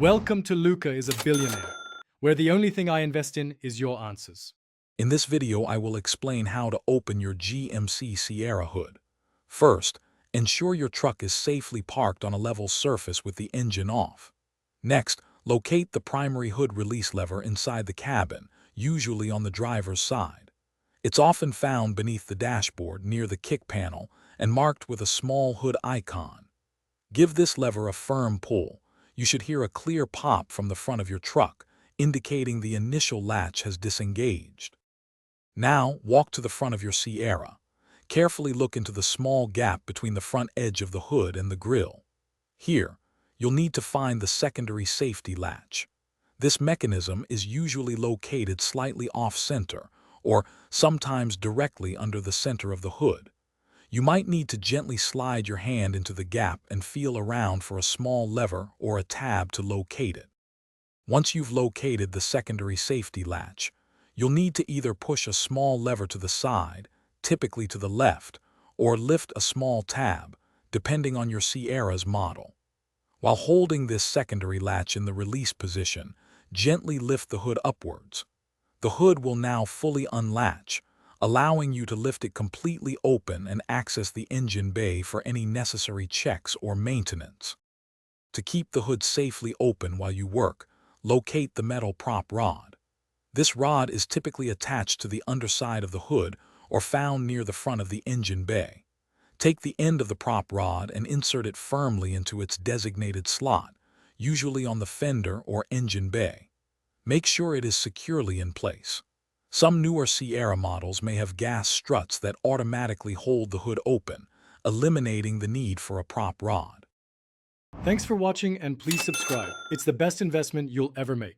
Welcome to Luca is a Billionaire, where the only thing I invest in is your answers. In this video, I will explain how to open your GMC Sierra hood. First, ensure your truck is safely parked on a level surface with the engine off. Next, locate the primary hood release lever inside the cabin, usually on the driver's side. It's often found beneath the dashboard near the kick panel and marked with a small hood icon. Give this lever a firm pull. You should hear a clear pop from the front of your truck, indicating the initial latch has disengaged. Now, walk to the front of your Sierra. Carefully look into the small gap between the front edge of the hood and the grille. Here, you'll need to find the secondary safety latch. This mechanism is usually located slightly off-center, or sometimes directly under the center of the hood. You might need to gently slide your hand into the gap and feel around for a small lever or a tab to locate it. Once you've located the secondary safety latch, you'll need to either push a small lever to the side, typically to the left, or lift a small tab, depending on your Sierra's model. While holding this secondary latch in the release position, gently lift the hood upwards. The hood will now fully unlatch, allowing you to lift it completely open and access the engine bay for any necessary checks or maintenance. To keep the hood safely open while you work, locate the metal prop rod. This rod is typically attached to the underside of the hood or found near the front of the engine bay. Take the end of the prop rod and insert it firmly into its designated slot, usually on the fender or engine bay. Make sure it is securely in place. Some newer Sierra models may have gas struts that automatically hold the hood open, eliminating the need for a prop rod. Thanks for watching and please subscribe. It's the best investment you'll ever make.